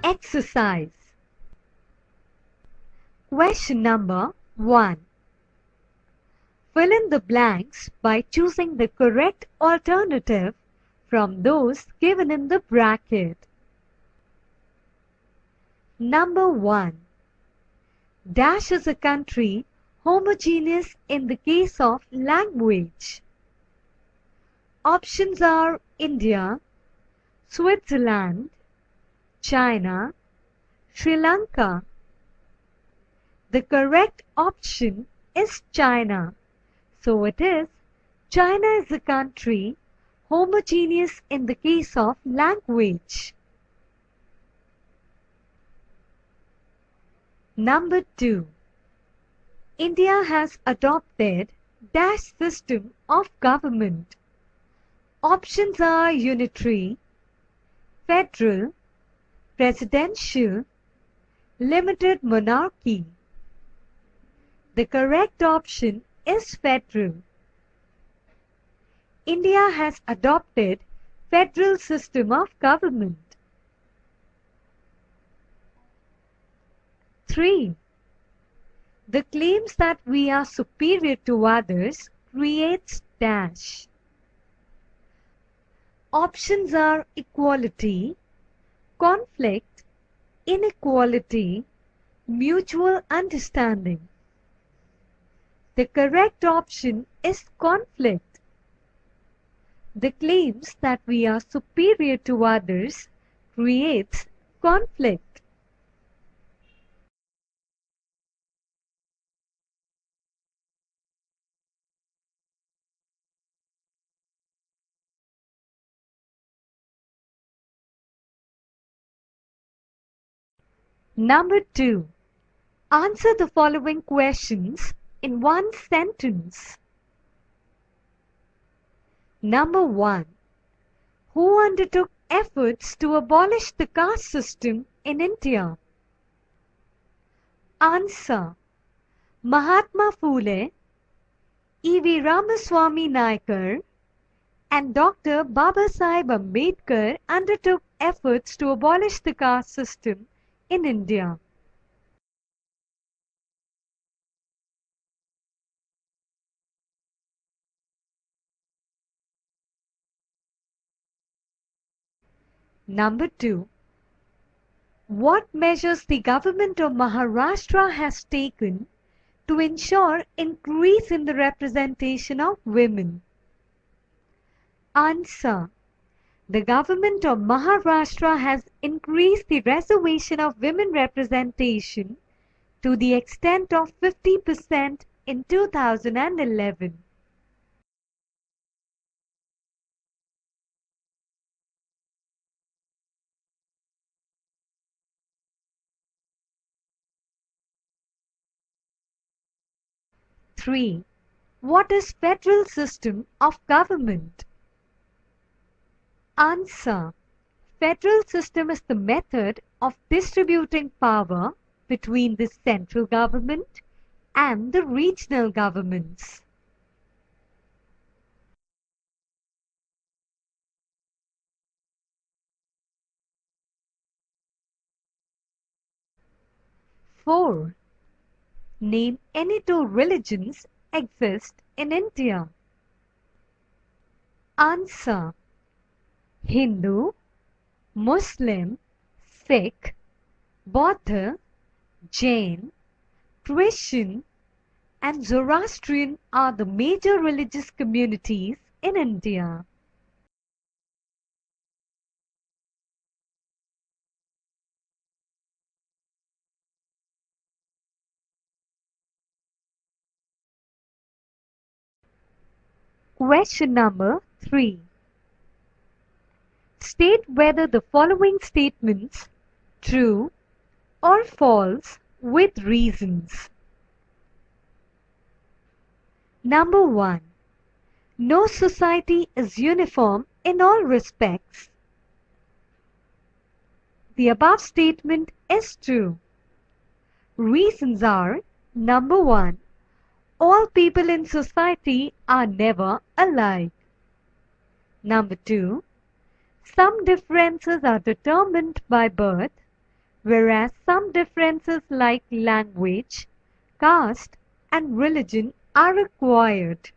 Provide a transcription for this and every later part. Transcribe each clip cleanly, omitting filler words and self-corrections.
Exercise. Question number 1. Fill in the blanks by choosing the correct alternative from those given in the bracket. Number 1. Dash is a country homogeneous in the case of language. Options are India, Switzerland, China, Sri Lanka. The correct option is China. So it is, China is a country homogeneous in the case of language. Number 2. India has adopted dash system of government. Options are unitary, federal, presidential, limited monarchy. The correct option is federal. India has adopted federal system of government. 3. The claims that we are superior to others creates dash. Options are equality, conflict, inequality, mutual understanding. The correct option is conflict. The claims that we are superior to others creates conflict. Number 2. Answer the following questions in one sentence. Number 1. Who undertook efforts to abolish the caste system in India? Answer. Mahatma Phule, E.V. Ramaswamy Naicker, and Dr. Babasaheb Ambedkar undertook efforts to abolish the caste system in India. Number 2. What measures the government of Maharashtra has taken to ensure increase in the representation of women? Answer. The government of Maharashtra has increased the reservation of women representation to the extent of 50% in 2011. Three. What is federal system of government? Answer. Federal system is the method of distributing power between the central government and the regional governments. Four. Name any two religions exist in India. Answer. Hindu, Muslim, Sikh, Buddha, Jain, Christian, and Zoroastrian are the major religious communities in India. Question number 3. State whether the following statements true or false with reasons. Number 1. No society is uniform in all respects. The above statement is true. Reasons are Number 1. All people in society are never alike. Number 2. Some differences are determined by birth, whereas some differences like language, caste, and religion are required.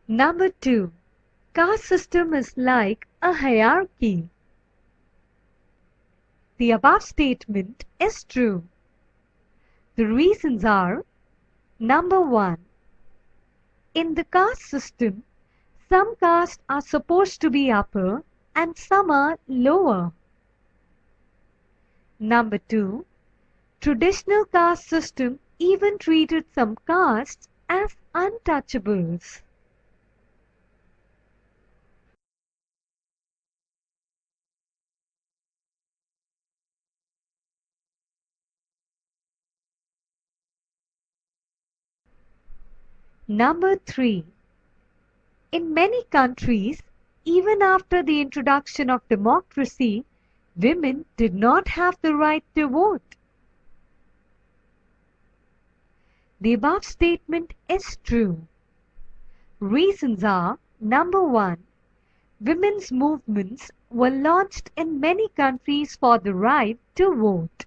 Number 2. Caste system is like a hierarchy. The above statement is true. The reasons are: Number 1. In the caste system, some castes are supposed to be upper and some are lower. Number 2. Traditional caste system even treated some castes as untouchables. Number 3. In many countries, even after the introduction of democracy, women did not have the right to vote. The above statement is true. Reasons are: Number 1. Women's movements were launched in many countries for the right to vote.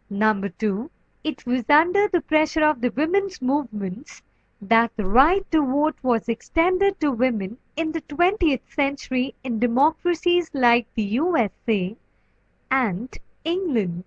Number 2. It was under the pressure of the women's movements that the right to vote was extended to women in the 20th century in democracies like the USA and England.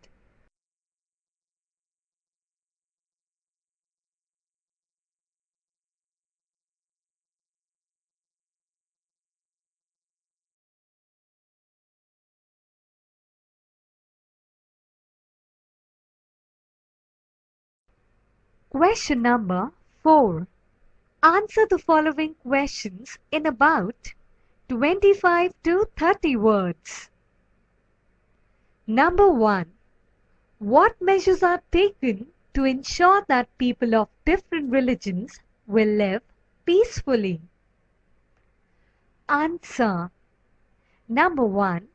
Question number 4. Answer the following questions in about 25 to 30 words. Number 1. What measures are taken to ensure that people of different religions will live peacefully? Answer. Number 1.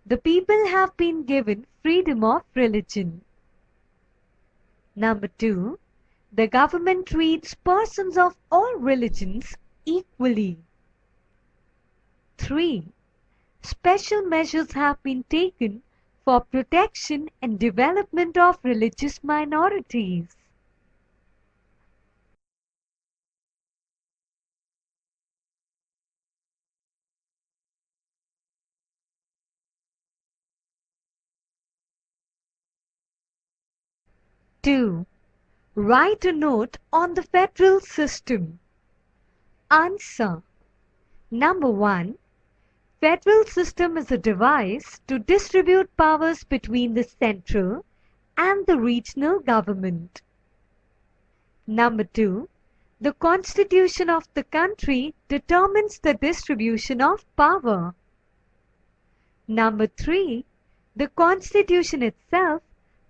The people have been given freedom of religion. Number 2. The government treats persons of all religions equally. 3. Special measures have been taken for protection and development of religious minorities. Two. Write a note on the federal system. Answer. Number 1. Federal system is a device to distribute powers between the central and the regional government. Number 2. The constitution of the country determines the distribution of power. Number 3. The constitution itself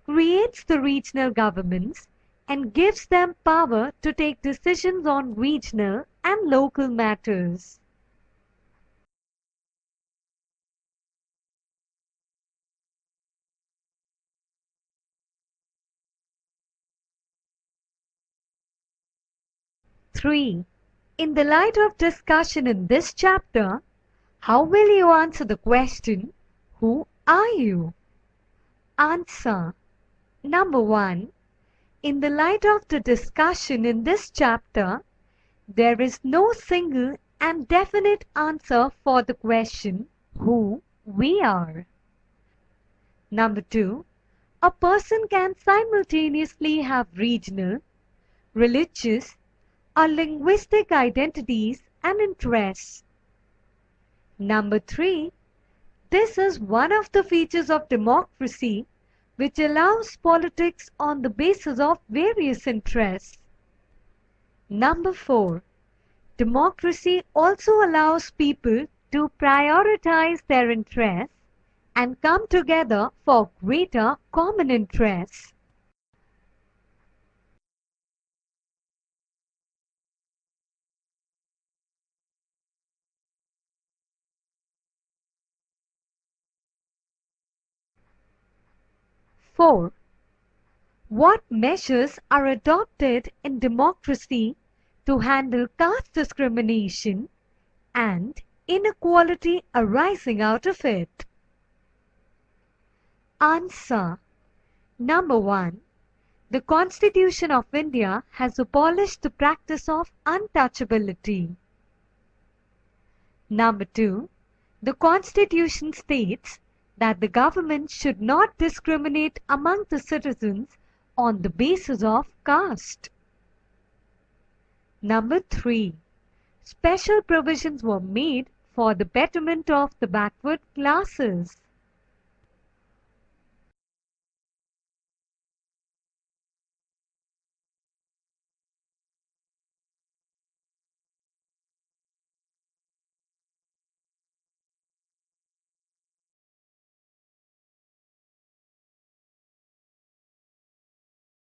creates the regional governments and gives them power to take decisions on regional and local matters. Three. In the light of discussion in this chapter, how will you answer the question, who are you? Answer. Number 1. In the light of the discussion in this chapter, there is no single and definite answer for the question, who we are. Number 2. A person can simultaneously have regional, religious, or linguistic identities and interests. Number 3. This is one of the features of democracy which allows politics on the basis of various interests. Number 4. Democracy also allows people to prioritize their interests and come together for greater common interests. 4. What measures are adopted in democracy to handle caste discrimination and inequality arising out of it? Answer. Number 1. The Constitution of India has abolished the practice of untouchability. Number 2. The Constitution states that the government should not discriminate among the citizens on the basis of caste. Number 3. Special provisions were made for the betterment of the backward classes.